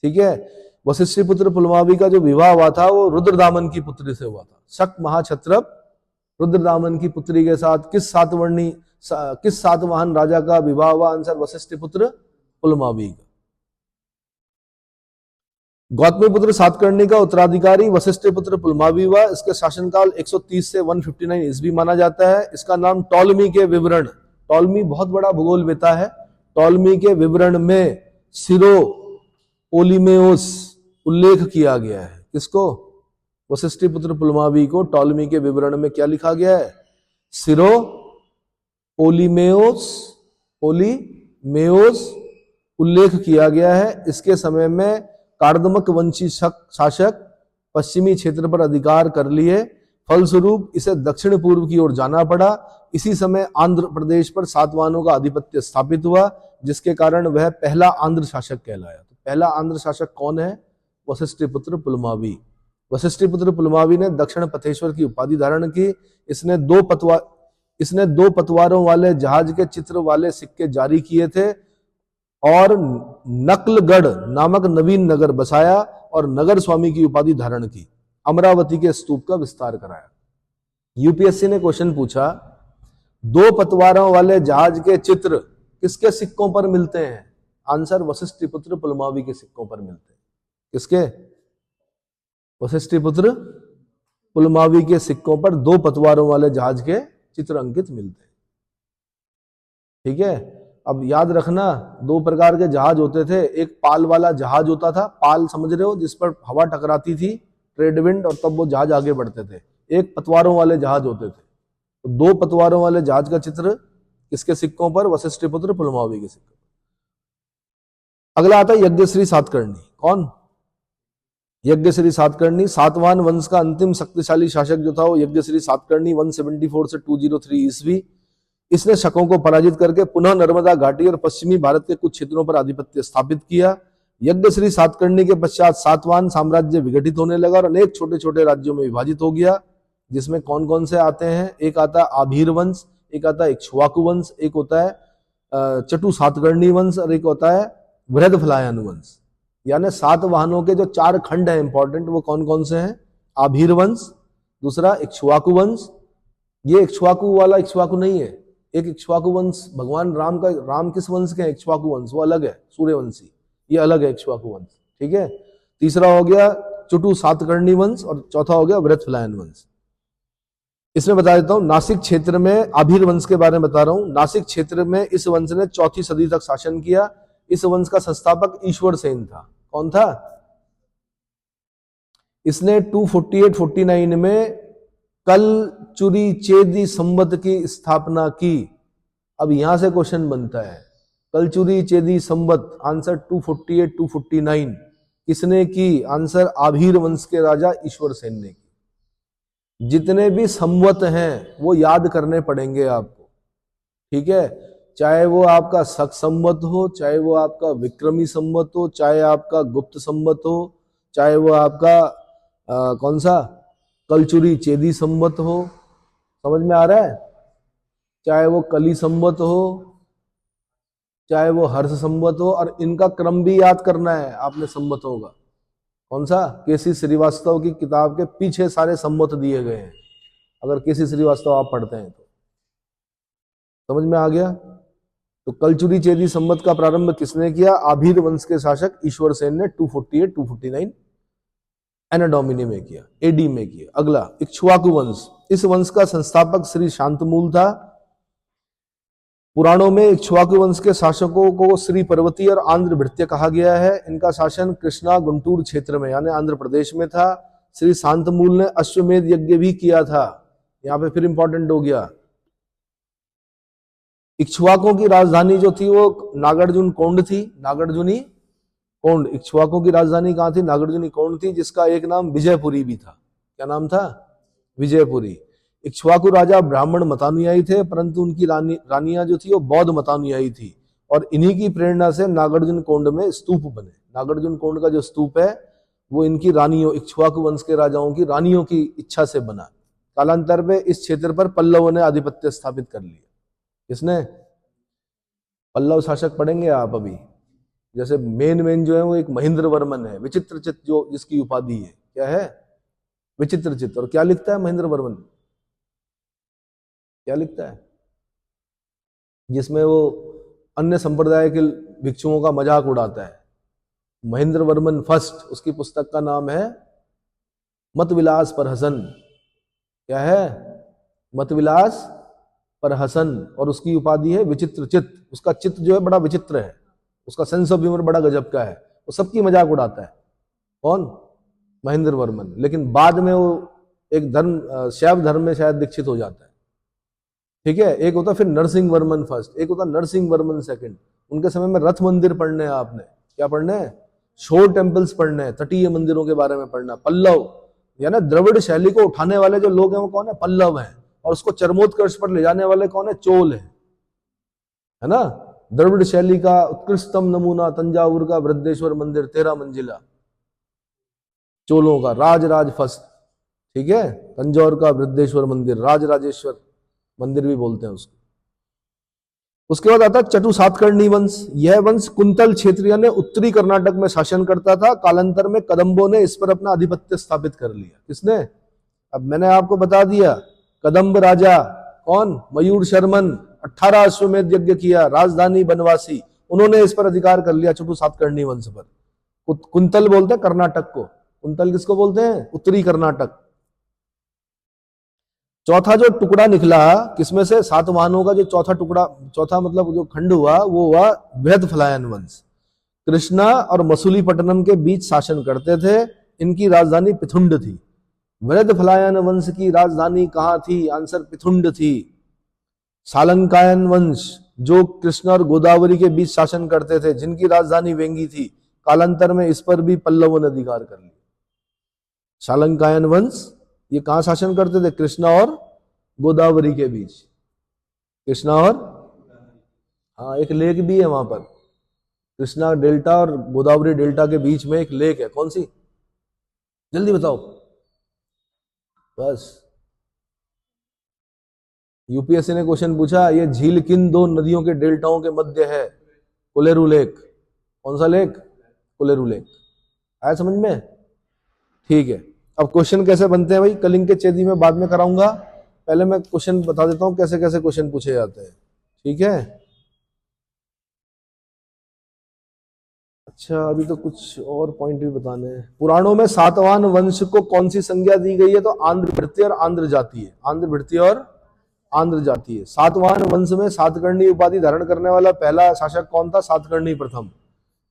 ठीक है। वशिष्ठ पुत्र पुलमावी का जो विवाह हुआ था वो रुद्रदामन की पुत्री से हुआ था। शक महाक्षत्रप रुद्रदामन की पुत्री के साथ किस सातवाहन राजा का विवाह हुआ? आंसर वशिष्ठ पुत्र पुलमावी का। गौतमीपुत्र सातकर्णी का उत्तराधिकारी वशिष्ठ पुत्र पुलमावी हुआ। इसके शासनकाल 130 से 159 ईस्वी माना जाता है। इसका नाम टॉलमी के विवरण, टॉलमी बहुत बड़ा भूगोलवेता है, टॉलमी के विवरण में सिरो पोलिमेओस उल्लेख किया गया है। किसको? वशिष्ठ पुत्र पुलमावी को टॉलमी के विवरण में क्या लिखा गया है? सिरो पोलिमेओस उल्लेख किया गया है। इसके समय में कार्दमक वंशी शासक पश्चिमी क्षेत्र पर अधिकार कर लिए, फलस्वरूप इसे दक्षिण पूर्व की ओर जाना पड़ा। इसी समय आंध्र प्रदेश पर सातवाहनों का आधिपत्य स्थापित हुआ, जिसके कारण वह पहला आंध्र शासक कहलाया। तो पहला आंध्र शासक कौन है? वशिष्ठ पुत्र पुलमावी। वशिष्ठ पुत्र पुलमावी ने दक्षिण पथेश्वर की उपाधि धारण की। इसने दो पतवारों वाले जहाज के चित्र वाले सिक्के जारी किए थे और नकलगढ़ नामक नवीन नगर बसाया और नगर स्वामी की उपाधि धारण की। अमरावती के स्तूप का विस्तार कराया। यूपीएससी ने क्वेश्चन पूछा, 2 पतवारों वाले जहाज के चित्र किसके सिक्कों पर मिलते हैं? आंसर वशिष्ठ पुत्र पुलमावी के सिक्कों पर मिलते हैं। किसके? वशिष्ठ पुत्र पुलमावी के सिक्कों पर 2 पतवारों वाले जहाज के चित्र अंकित मिलते हैं। ठीक है। अब याद रखना, 2 प्रकार के जहाज होते थे। एक पाल वाला जहाज होता था, पाल समझ रहे हो, जिस पर हवा टकराती थी, ट्रेड विंड, और तब वो जहाज आगे बढ़ते थे। एक पतवारों वाले जहाज होते थे। तो 2 पतवारों वाले जहाज का चित्र किसके सिक्कों पर? वशिष्ठ पुत्र पुलमावी के सिक्कों। अगला आता है यज्ञश्री सातकर्णी। कौन? यज्ञश्री सातकर्णी। सातवाहन वंश का अंतिम शक्तिशाली शासक जो था वो यज्ञश्री सातकर्णी, 174 से 203 ईस्वी। इसने शकों को पराजित करके पुनः नर्मदा घाटी और पश्चिमी भारत के कुछ क्षेत्रों पर आधिपत्य स्थापित किया। यज्ञश्री सातकर्णी के पश्चात सातवाहन साम्राज्य विघटित होने लगा और अनेक छोटे छोटे राज्यों में विभाजित हो गया, जिसमें कौन कौन से आते हैं? एक आता है आभीर वंश, एक आता है इक्ष्वाकु वंश, एक होता है चटु सातकर्णी वंश और एक होता है बृहदफलायन वंश। यानी सातवाहनों के जो 4 खंड हैं इंपॉर्टेंट, वो कौन कौन से हैं? आभीर वंश, दूसरा इक्ष्वाकु वंश। ये इक्ष्वाकु वाला इक्ष्वाकु नहीं है, एक इक्ष्वाकु वंश भगवान राम का, राम किस वंश के हैं? इक्ष्वाकु वंश, वो अलग है, सूर्यवंशी, ये अलग है इक्ष्वाकु वंश, ठीक है। तीसरा हो गया चुटु सातकर्णी वंश और चौथा हो गया वृत्रफलायन वंश। इसमें बता देता हूं, नासिक क्षेत्र में आभीर वंश के बारे में बता रहा हूं। नासिक क्षेत्र में इस वंश ने 4वीं सदी तक शासन किया। इस वंश का संस्थापक ईश्वर सेन था। कौन था? इसने 248-49 में कल चुरी चेदी संवत की स्थापना की। अब यहां से क्वेश्चन बनता है, कलचुरी चेदी संवत, आंसर 248-249 किसने की? आंसर आभीर वंश के राजा ईश्वर सेन ने की। जितने भी संवत हैं वो याद करने पड़ेंगे आपको, ठीक है। चाहे वो आपका शक संवत हो, चाहे वो आपका विक्रमी संवत हो, चाहे आपका गुप्त संवत हो, चाहे वो आपका कौन सा कलचुरी चेदी संवत हो, समझ में आ रहा है? चाहे वो कली संवत हो, चाहे वो हर्ष संवत हो, और इनका क्रम भी याद करना है आपने संवतों का। कौन सा? केसी श्रीवास्तव की किताब के पीछे सारे संवत दिए गए हैं, अगर केसी श्रीवास्तव आप पढ़ते हैं तो। समझ में आ गया? तो कलचुरी चेदी संवत का प्रारंभ किसने किया? आभीर वंश के शासक ईश्वर सेन ने 248-249 एना डोमिनी में किया, एडी में किया। अगला इक्ष्वाकु वंश। इस वंश का संस्थापक श्री शांतमूल था। पुराणों में इक्ष्वाकु वंश के शासकों को श्री पर्वती और आंध्र भृत्य कहा गया है। इनका शासन कृष्णा गुंटूर क्षेत्र में यानी आंध्र प्रदेश में था। श्री शांतमूल ने अश्वमेध यज्ञ भी किया था। यहां पे फिर इंपॉर्टेंट हो गया, इक्ष्वाकों की राजधानी जो थी वो नागार्जुन कोंड थी, नागार्जुनी कोंड। इक्ष्वाकों की राजधानी कहां थी? नागार्जुनी कोंड थी, जिसका एक नाम विजयपुरी भी था। क्या नाम था? विजयपुरी। इक्ष्वाकु राजा ब्राह्मण मतानुयायी थे, परंतु उनकी रानियां जो थी वो बौद्ध मतानुयायी थी, और इन्हीं की प्रेरणा से नागार्जुन कोंड में स्तूप बने। नागार्जुन कोंड का जो स्तूप है वो इनकी रानियों, इक्ष्वाकु वंश के राजाओं की रानियों की इच्छा से बना। कालांतर में इस क्षेत्र पर पल्लवों ने आधिपत्य स्थापित कर लिया। किसने? पल्लव शासक पढ़ेंगे आप अभी। जैसे मेन जो है वो एक महेंद्र वर्मन है, विचित्रचित जो जिसकी उपाधि है। क्या है? विचित्रचित। और क्या लिखता है महेंद्र वर्मन? क्या लिखता है? जिसमें वो अन्य संप्रदाय के भिक्षुओं का मजाक उड़ाता है। महेंद्र वर्मन फर्स्ट, उसकी पुस्तक का नाम है मत विलास पर हसन। क्या है? मत विलास पर हसन, और उसकी उपाधि है विचित्रचित। उसका चित्त जो है बड़ा विचित्र है, उसका सेंस ऑफ ह्यूमर बड़ा गजब का है, वो सबकी मजाक उड़ाता है। कौन? महेंद्र वर्मन। लेकिन बाद में वो एक धर्म, शैव धर्म में शायद दीक्षित हो जाता है, ठीक है। एक होता फिर नरसिंह वर्मन फर्स्ट, एक होता नरसिंह वर्मन सेकंड। उनके समय में रथ मंदिर पढ़ने हैं आपने। क्या पढ़ने हैं? शोर टेम्पल्स पढ़ने हैं, तटीय मंदिरों के बारे में पढ़ना। पल्लव यानी द्रविड़ शैली को उठाने वाले जो लोग हैं वो कौन है? पल्लव हैं। और उसको चरमोत्कर्ष पर ले जाने वाले कौन है? चोल है ना। द्रविड़ शैली का उत्कृष्टतम नमूना तंजावुर का वृद्धेश्वर मंदिर, 13 मंजिला, चोलों का। राज फर्स्ट, ठीक है। तंजौर का वृद्धेश्वर मंदिर, राजराजेश्वर मंदिर भी बोलते हैं उसको। उसके बाद आता चटु सातकर्णी वंश। यह वंश कुंतल क्षेत्र यानी उत्तरी कर्नाटक में शासन करता था। कालांतर में कदम्बों ने इस पर अपना आधिपत्य स्थापित कर लिया। किसने? अब मैंने आपको बता दिया, कदम्ब राजा कौन? मयूर शर्मन। 18 अश्वमेध यज्ञ किया, राजधानी बनवासी, उन्होंने इस पर अधिकार कर लिया चटु सातकर्णी वंश पर। कुंतल बोलते हैं कर्नाटक को। कुंतल किसको बोलते हैं? उत्तरी कर्नाटक। चौथा जो टुकड़ा निकला किसमें से? सातवाहनों का जो चौथा टुकड़ा, चौथा मतलब जो खंड हुआ वो हुआ वृत्रफलायन वंश। कृष्णा और मसूलीपट्टनम के बीच शासन करते थे। इनकी राजधानी पिथुंड थी। वृत्रफलायन वंश की राजधानी कहां थी? आंसर पिथुंड थी। सालंकायन वंश जो कृष्णा और गोदावरी के बीच शासन करते थे, जिनकी राजधानी वेंगी थी, कालांतर में इस पर भी पल्लवों ने अधिकार कर लिया। सालंकायन वंश ये कहां शासन करते थे? कृष्णा और गोदावरी के बीच। कृष्णा और, हाँ, एक लेक भी है वहां पर, कृष्णा डेल्टा और गोदावरी डेल्टा के बीच में एक लेक है। कौन सी? जल्दी बताओ। बस यूपीएससी ने क्वेश्चन पूछा, ये झील किन दो नदियों के डेल्टाओं के मध्य है? कोलेरू लेक। कौन सा लेक? कोलेरू लेक। आया समझ में? ठीक है। अब क्वेश्चन कैसे बनते हैं भाई, कलिंग के चेदी में बाद में कराऊंगा। पहले मैं क्वेश्चन बता देता हूं कैसे कैसे क्वेश्चन पूछे जाते हैं। ठीक है। अच्छा, अभी तो कुछ और पॉइंट भी बताने हैं। पुराणों में सातवाहन वंश को कौन सी संज्ञा दी गई है? तो आंध्र भृत्य और आंध्र जाति है। आंध्र भृत्य और आंध्र जाति है। सातवाहन वंश में सातकर्णी उपाधि धारण करने वाला पहला शासक कौन था? सातकर्णी प्रथम।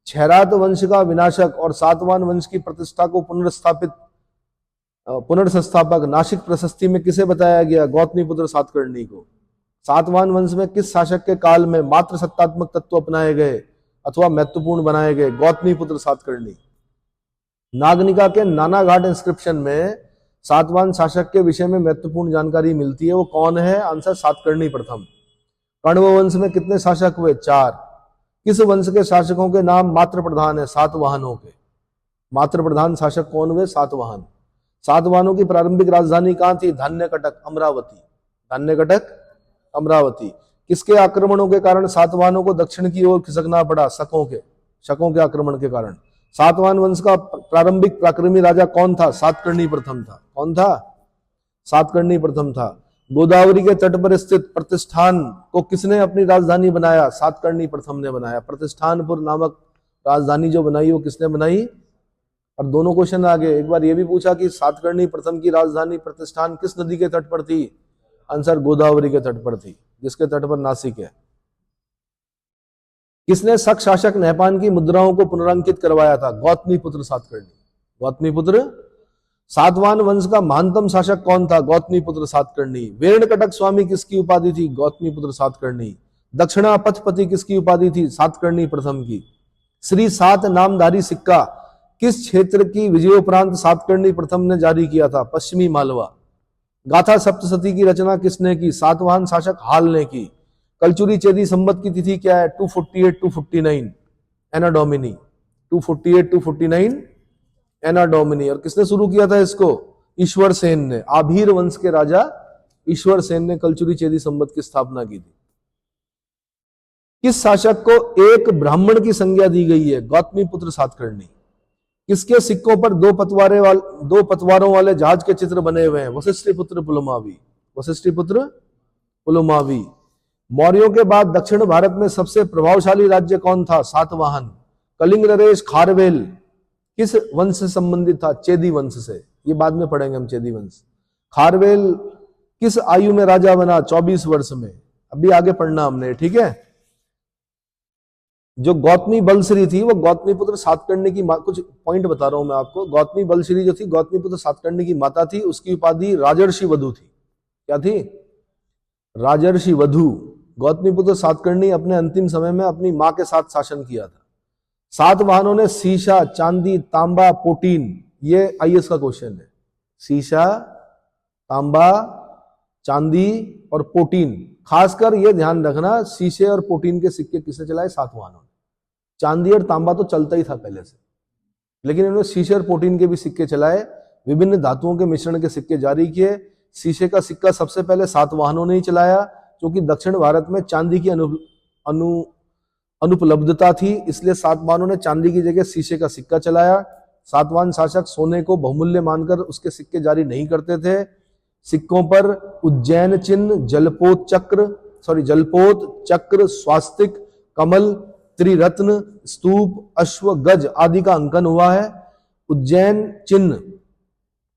छैरात वंश का विनाशक और सातवाहन वंश की प्रतिष्ठा को पुनर्संस्थापक नासिक प्रशस्ति में किसे बताया गया? गौतमीपुत्र सातकर्णी को। सातवाहन वंश में किस शासक के काल में मात्र सत्तात्मक तत्व अपनाए गए अथवा महत्वपूर्ण बनाए गए? गौतमीपुत्र सातकर्णी। नागनिका के नाना घाट इंस्क्रिप्शन में सातवाहन शासक के विषय में महत्वपूर्ण जानकारी मिलती है। वो कौन है? आंसर सातकर्णी प्रथम। कण्व वंश में कितने शासक हुए? 4। किस वंश के शासकों के नाम मात्र प्रधान है? सातवाहनों के। मात्र प्रधान शासक कौन हुए? सातवाहन। सातवाहनों की प्रारंभिक राजधानी कहां थी? धान्यकटक, अमरावती। धान्यकटक, अमरावती। किसके आक्रमणों के कारण सातवाहनों को दक्षिण की ओर खिसकना पड़ा? शकों के आक्रमण के कारण। सातवाहन वंश का प्रारंभिक पराक्रमी राजा कौन था? सातकर्णी प्रथम था। कौन था? सातकर्णी प्रथम था। गोदावरी के तट पर स्थित प्रतिष्ठान को किसने अपनी राजधानी बनाया? सातकर्णी प्रथम ने बनाया। प्रतिष्ठानपुर नामक राजधानी जो बनाई वो किसने बनाई? और दोनों क्वेश्चन आ गए। एक बार ये भी पूछा कि सातकर्णी प्रथम की राजधानी प्रतिष्ठान किस नदी के तट पर थी? आंसर गोदावरी के तट पर थी, जिसके तट पर नासिक है। किसने शक शासक नहपान की मुद्राओं को पुनरांकित करवाया था? गौतमीपुत्र सातकर्णी। गौतमीपुत्र। सातवाहन वंश का महानतम शासक कौन था? गौतमीपुत्र सातकर्णी। वेणकटक स्वामी किसकी उपाधि थी? गौतमीपुत्र सातकर्णी। दक्षिणा पथपति किसकी उपाधि थी? सातकर्णी प्रथम की। श्री सात नामधारी सिक्का किस क्षेत्र की विजयोपरांत सातकर्णी प्रथम ने जारी किया था? पश्चिमी मालवा। गाथा सप्तशती की रचना किसने की? सातवाहन शासक हाल ने की। कलचुरी चेदी संवत की तिथि क्या है? 248-249 एना डोमिनी। 248-249 एना डोमिनी। और किसने शुरू किया था इसको? ईश्वर सेन ने। आभीर वंश के राजा ईश्वर सेन ने कलचुरी चेदी संवत की स्थापना की थी। किस शासक को एक ब्राह्मण की संज्ञा दी गई है? गौतमीपुत्र सातकर्णी। किसके सिक्कों पर दो पतवारों वाले जहाज के चित्र बने हुए हैं? वशिष्ठिपुत्र पुलमावी। वशिष्ठिपुत्र पुलमावी। मौर्यों के बाद दक्षिण भारत में सबसे प्रभावशाली राज्य कौन था? सातवाहन। कलिंग नरेश खारवेल किस वंश से संबंधित था? चेदी वंश से। ये बाद में पढ़ेंगे हम चेदी वंश। खारवेल किस आयु में राजा बना? 24 वर्ष में। अभी आगे पढ़ना हमने, ठीक है। जो गौतमी बलश्री थी वो गौतमीपुत्र सातकर्णी की कुछ पॉइंट बता रहा हूं मैं आपको। गौतमी बलश्री जो थी गौतमीपुत्र सातकर्णी की माता थी। उसकी उपाधि राजर्षि वधु थी। क्या थी? राजर्षि वधु। गौतमीपुत्र सातकर्णी अपने अंतिम समय में अपनी मां के साथ शासन किया था। सातवाहनों ने सीसा, चांदी, तांबा, पोटीन, ये आईएएस का क्वेश्चन है। सीसा, तांबा, चांदी और पोटीन। खासकर ये ध्यान रखना, शीशे और पोटीन के सिक्के किसने चलाए? सातवाहनों ने। चांदी और तांबा तो चलता ही था पहले से, लेकिन इन्होंने शीशे और पोटीन के भी सिक्के चलाए। विभिन्न धातुओं के मिश्रण के सिक्के जारी किए। शीशे का सिक्का सबसे पहले सातवाहनों ने ही चलाया, क्योंकि दक्षिण भारत में चांदी की अनुपलब्धता थी, इसलिए सातवाहनों ने चांदी की जगह शीशे का सिक्का चलाया। सातवाहन शासक सोने को बहुमूल्य मानकर उसके सिक्के जारी नहीं करते थे। सिक्कों पर उज्जैन चिन्ह, जलपोत चक्र, स्वास्तिक, कमल, त्रिरत्न, स्तूप, अश्व, गज आदि का अंकन हुआ है। उज्जैन चिन्ह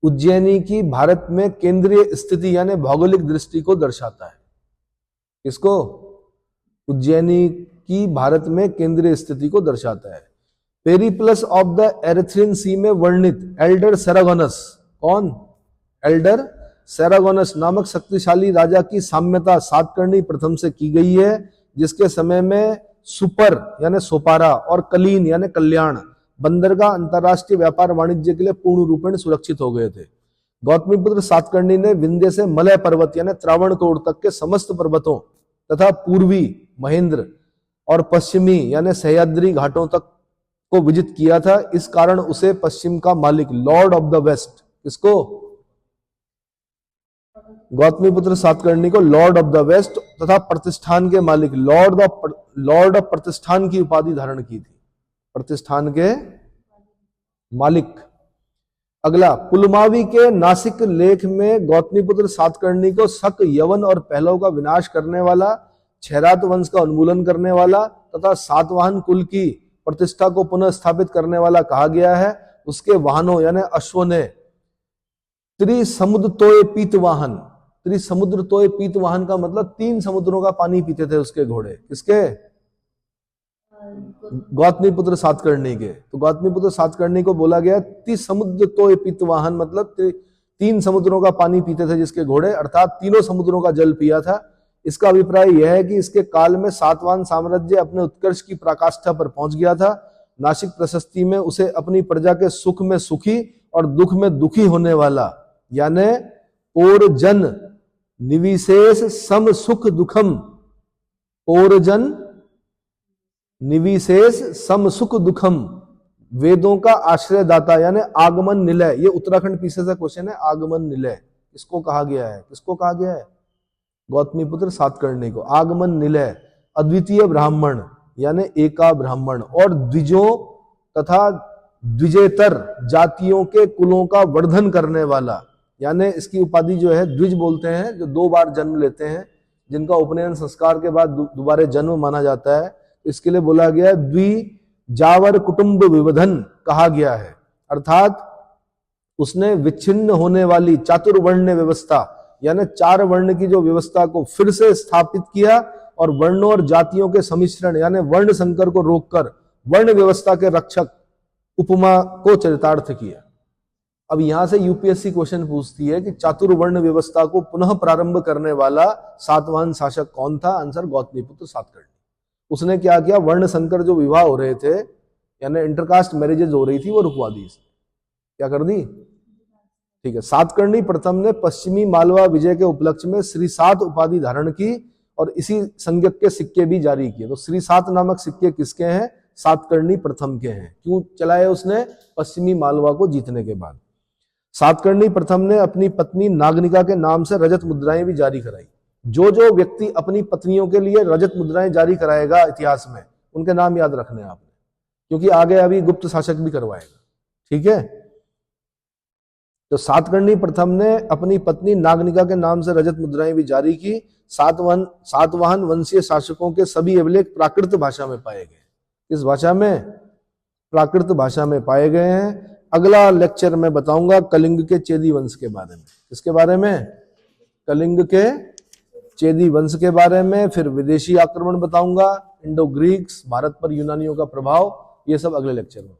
उज्जैनी की भारत में केंद्रीय स्थिति यानी भौगोलिक दृष्टि को दर्शाता है। किसको? उज्जैनी की भारत में केंद्रीय स्थिति को दर्शाता है। Periplus of the Erythraean Sea में वर्णित एल्डर सेरागोनस, कौन? एल्डर सेरागोनस नामक शक्तिशाली राजा की साम्यता सातकर्णी प्रथम से की गई है, जिसके समय में सुपर यानी सोपारा और कलीन यानी कल्याण बंदरगाह अंतरराष्ट्रीय व्यापार वाणिज्य के लिए पूर्ण रूपेण सुरक्षित हो गए थे। गौतमीपुत्र सातकर्णी ने विंध्य से मलय पर्वत यानी त्रावणकोर तक के समस्त पर्वतों तथा पूर्वी महेंद्र और पश्चिमी यानी सह्याद्री घाटों तक को विजित किया था। इस कारण उसे पश्चिम का मालिक, लॉर्ड ऑफ द वेस्ट, किसको? गौतमीपुत्र सातकर्णी को लॉर्ड ऑफ द वेस्ट तथा प्रतिष्ठान के मालिक, लॉर्ड ऑफ प्रतिष्ठान की उपाधि धारण की थी। प्रतिष्ठान के मालिक। अगला, पुलमावी के नासिक लेख में गौतमीपुत्र सातकर्णी को शक, यवन और पहलव का विनाश करने वाला क्षैरात वंश का उन्मूलन करने वाला तथा सातवाहन कुल की प्रतिष्ठा को पुनः स्थापित करने वाला कहा गया है। उसके वाहनों यानी अश्व ने त्रिसमुद्र तोय पीत वाहन, त्रिसमुद्र तोय पीत वाहन का मतलब 3 समुद्रों का पानी पीते थे उसके घोड़े। किसके? गौतमीपुत्र सातकर्णी के। तो गौतमीपुत्र सातकर्णी को बोला गया त्रिसमुद्र तोय पीत वाहन, मतलब 3 समुद्रों का पानी पीते थे जिसके घोड़े, अर्थात तीनों समुद्रों का जल पिया था। इसका अभिप्राय यह है कि इसके काल में सातवाहन साम्राज्य अपने उत्कर्ष की पराकाष्ठा पर पहुंच गया था। नासिक प्रशस्ति में उसे अपनी प्रजा के सुख में सुखी और दुख में दुखी होने वाला यानी ओरजन निविशेष सम सुख दुखम, ओरजन निविशेष सम सुख दुखम, वेदों का आश्रयदाता यानी आगमन निलय। ये उत्तराखंड पीछे से क्वेश्चन है, आगमन निलय इसको कहा गया है। किसको कहा गया है? गौतमीपुत्र सातकर्णी को। आगमन निलय, अद्वितीय ब्राह्मण यानी एका ब्राह्मण, और द्विजों तथा द्विजेतर जातियों के कुलों का वर्धन करने वाला, यानी इसकी उपाधि जो है द्विज बोलते हैं, जो 2 बार जन्म लेते हैं, जिनका उपनयन संस्कार के बाद दोबारा जन्म माना जाता है। इसके लिए बोला गया द्विजावर कुटुंब विवधन कहा गया है, अर्थात उसने विच्छिन्न होने वाली चातुर्वर्ण व्यवस्था यानी 4 वर्ण की जो व्यवस्था को फिर से स्थापित किया और वर्णों और जातियों के सम्मिश्रण यानी वर्ण संकर को रोककर वर्ण व्यवस्था के रक्षक उपमा को चरितार्थ किया। अब यहां से यूपीएससी क्वेश्चन पूछती है कि चातुर्वर्ण व्यवस्था को पुनः प्रारंभ करने वाला सातवाहन शासक कौन था? आंसर गौतमीपुत्र सातकर्णी। उसने क्या किया? वर्ण संकर जो विवाह हो रहे थे यानी इंटरकास्ट मैरिजेज हो रही थी, वो रुकवा दी। क्या कर दी? ठीक है। सातकर्णी प्रथम ने पश्चिमी मालवा विजय के उपलक्ष्य में श्री 7 उपाधि धारण की और इसी संज्ञक के सिक्के भी जारी किए। तो श्री 7 नामक सिक्के किसके हैं? सातकर्णी प्रथम के हैं। क्यों चलाए उसने? पश्चिमी मालवा को जीतने के बाद। सातकर्णी प्रथम ने अपनी पत्नी नागनिका के नाम से रजत मुद्राएं भी जारी कराई। जो जो व्यक्ति अपनी पत्नियों के लिए रजत मुद्राएं जारी कराएगा इतिहास में, उनके नाम याद रखने आपने, क्योंकि आगे अभी गुप्त शासक भी करवाएगा। ठीक है। तो सातकर्णी प्रथम ने अपनी पत्नी नागनिका के नाम से रजत मुद्राएं भी जारी की। सातवाहन वंशीय शासकों के सभी अभिलेख प्राकृत भाषा में पाए गए। किस भाषा में? प्राकृत भाषा में पाए गए हैं। अगला लेक्चर में बताऊंगा कलिंग के चेदी वंश के बारे में। किसके बारे में? कलिंग के चेदी वंश के बारे में। फिर विदेशी आक्रमण बताऊंगा, इंडो ग्रीक्स, भारत पर यूनानियों का प्रभाव, ये सब अगले लेक्चर में।